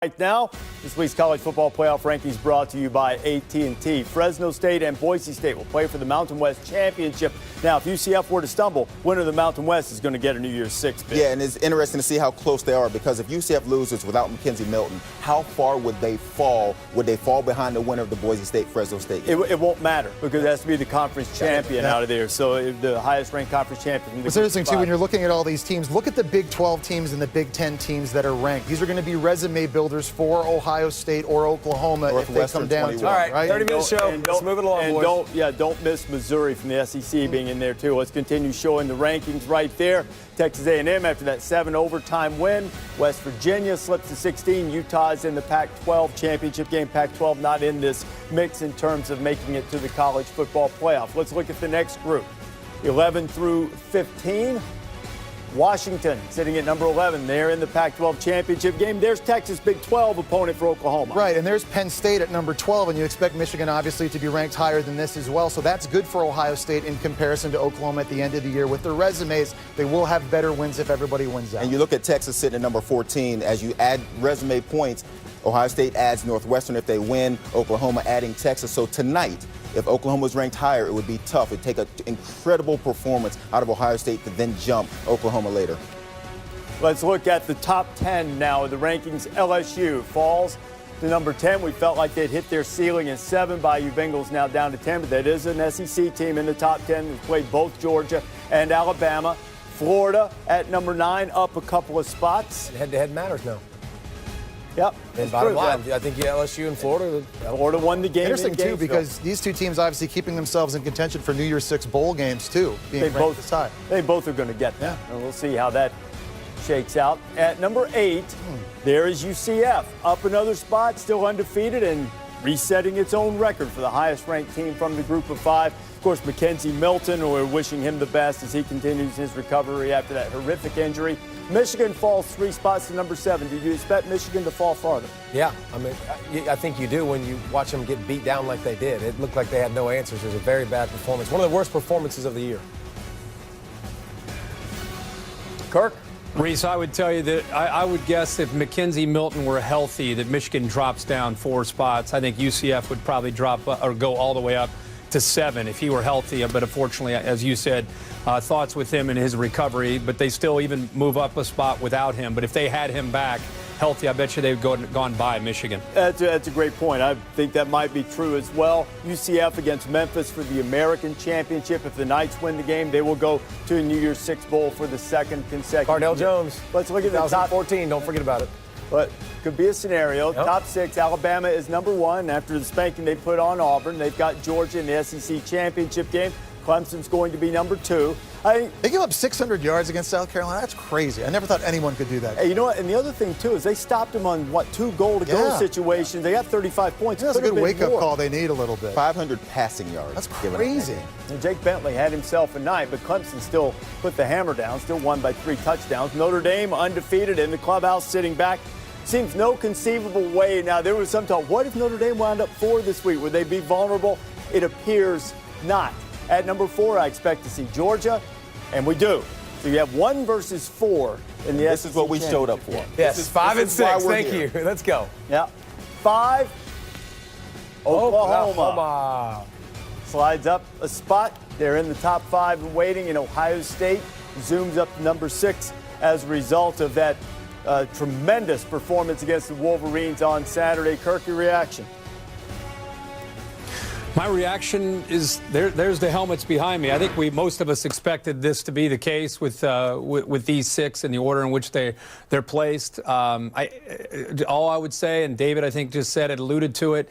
Right now, this week's college football playoff rankings brought to you by AT&T. Fresno State and Boise State will play for the Mountain West Championship. Now, if UCF were to stumble, winner of the Mountain West is going to get a New Year's Six bid. Yeah, and it's interesting to see how close they are, because if UCF loses without McKenzie Milton, how far would they fall? Would they fall behind the winner of the Boise State-Fresno State game? It won't matter, because it has to be the conference champion out of there. So the highest-ranked conference champion. It's interesting, too, when you're looking at all these teams, look at the Big 12 teams and the Big 10 teams that are ranked. These are going to be resume builders for Ohio State or Oklahoma if they come down to it. All right, 30-minute show. Let's move it along, boys. Don't miss Missouri from the SEC being in there, too. Let's continue showing the rankings right there. Texas A&M after that 7-overtime win. West Virginia slips to 16. Utah's in the Pac-12 championship game. Pac-12 not in this mix in terms of making it to the college football playoff. Let's look at the next group. 11 through 15. Washington sitting at number 11. They're in the Pac-12 championship game. There's Texas, Big 12 opponent for Oklahoma. Right, and there's Penn State at number 12, and you expect Michigan, obviously, to be ranked higher than this as well. So that's good for Ohio State in comparison to Oklahoma at the end of the year. With their resumes, they will have better wins if everybody wins out. And you look at Texas sitting at number 14. As you add resume points, Ohio State adds Northwestern if they win, Oklahoma adding Texas. So tonight, if Oklahoma was ranked higher, it would be tough. It'd take an incredible performance out of Ohio State to then jump Oklahoma later. Let's look at the top 10 now of the rankings. LSU falls to number 10. We felt like they'd hit their ceiling at 7. Bayou Bengals now down to 10, but that is an SEC team in the top 10. They played both Georgia and Alabama. Florida at number 9, up a couple of spots. Head-to-head matters now. Yep. And bottom line, I think LSU and Florida won the game. Interesting, too, because these two teams obviously keeping themselves in contention for New Year's Six bowl games, too, being ranked this high. They both are going to get that. Yeah. And we'll see how that shakes out. At number 8, there is UCF. Up another spot, still undefeated and resetting its own record for the highest-ranked team from the group of 5. Of course, McKenzie Milton, we're wishing him the best as he continues his recovery after that horrific injury. Michigan falls 3 spots to number 7. Did you expect Michigan to fall farther? Yeah, I mean, I think you do when you watch them get beat down like they did. It looked like they had no answers. It was a very bad performance. One of the worst performances of the year. Kirk? Reese, I would tell you that I would guess if McKenzie Milton were healthy, that Michigan drops down 4 spots. I think UCF would probably drop or go all the way up to 7 if he were healthy. But unfortunately, as you said, thoughts with him and his recovery, but they still even move up a spot without him. But if they had him back healthy, I bet you they've gone by Michigan. That's a great point. I think that might be true as well. UCF against Memphis for the American Championship. If the Knights win the game, they will go to a New Year's Six bowl for the 2nd consecutive Cardale Jones. Let's look at the top 14. Don't forget about it. But could be a scenario. Yep. Top 6, Alabama is number 1 after the spanking they put on Auburn. They've got Georgia in the SEC championship game. Clemson's going to be number 2. They give up 600 yards against South Carolina. That's crazy. I never thought anyone could do that. Hey, you know what? And the other thing, too, is they stopped them on, 2 goal-to-go situations. They got 35 points. That's a good wake-up call they need a little bit. 500 passing yards. That's crazy. And Jake Bentley had himself a night, but Clemson still put the hammer down, still won by 3 touchdowns. Notre Dame undefeated in the clubhouse sitting back. Seems no conceivable way. Now, there was some talk, what if Notre Dame wound up 4 this week? Would they be vulnerable? It appears not. At number 4, I expect to see Georgia, and we do. So you have 1 versus 4 in the SEC. This is what we showed up for. Yes, 5 and 6. Thank you. Let's go. Yeah. 5, Oklahoma. Slides up a spot. They're in the top 5 and waiting, and Ohio State zooms up to number 6 as a result of that tremendous performance against the Wolverines on Saturday. Kirk, your reaction? My reaction is there's the helmets behind me. I think most of us expected this to be the case with these 6 and the order in which they're placed. All I would say, and David I think just said it, alluded to it,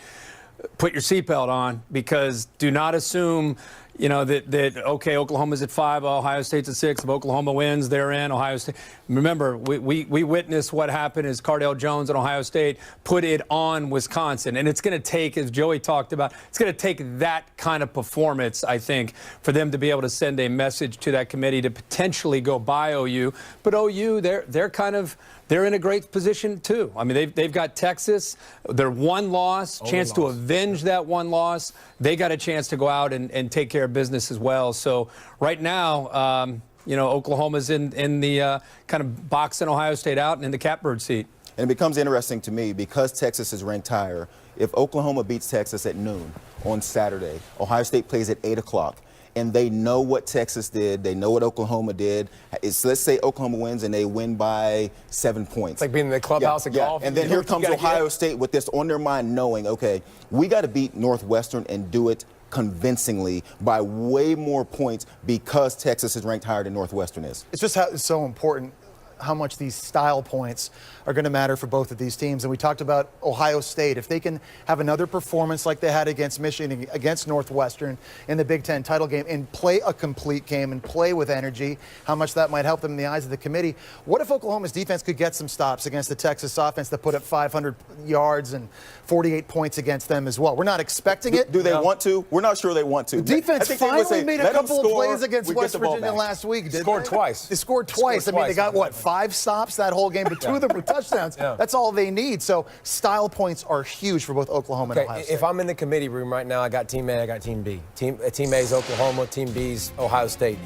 put your seatbelt on, because do not assume that okay, Oklahoma's at 5, Ohio State's at 6. If Oklahoma wins, they're in. Ohio State. Remember, we witnessed what happened as Cardale Jones and Ohio State put it on Wisconsin. And it's going to take, as Joey talked about, it's going to take that kind of performance, I think, for them to be able to send a message to that committee to potentially go by OU. But OU, they're in a great position, too. I mean, they've got Texas, their 1 loss, chance to avenge that 1 loss. They got a chance to go out and take care of business as well. So right now, Oklahoma's in the kind of boxing Ohio State out and in the catbird seat. And it becomes interesting to me because Texas is ranked higher. If Oklahoma beats Texas at noon on Saturday, Ohio State plays at 8 o'clock. And they know what Texas did. They know what Oklahoma did. Let's say Oklahoma wins and they win by 7 points. It's like being in the clubhouse at golf. And then You know here what you comes gotta Ohio get. State with this on their mind, knowing, okay, we got to beat Northwestern and do it convincingly by way more points because Texas is ranked higher than Northwestern is. It's just how it's so important how much these style points are going to matter for both of these teams. And we talked about Ohio State. If they can have another performance like they had against Michigan, against Northwestern in the Big Ten title game, and play a complete game and play with energy, how much that might help them in the eyes of the committee. What if Oklahoma's defense could get some stops against the Texas offense that put up 500 yards and 48 points against them as well? We're not expecting it. Do they want to? We're not sure they want to. The defense I think they would finally say, made a "Let them couple of score, plays against we get West the ball Virginia back." last week. Didn't Scored they? twice. They scored twice. I mean, they got, Scored what, 5 stops that whole game, but 2 of them were touchdowns. Yeah. That's all they need. So style points are huge for both Oklahoma and Ohio State. If I'm in the committee room right now, I got Team A, I got Team B. Team A is Oklahoma, Team B is Ohio State.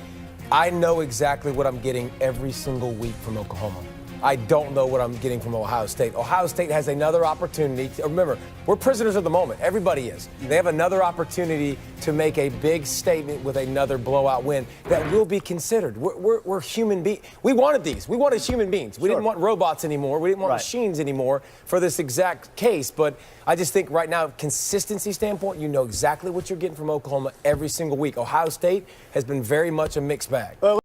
I know exactly what I'm getting every single week from Oklahoma. I don't know what I'm getting from Ohio State. Ohio State has another opportunity. Remember, we're prisoners of the moment. Everybody is. They have another opportunity to make a big statement with another blowout win that will be considered. We're human beings. We wanted these. We wanted human beings. We didn't want robots anymore. We didn't want machines anymore for this exact case. But I just think right now, consistency standpoint, you know exactly what you're getting from Oklahoma every single week. Ohio State has been very much a mixed bag.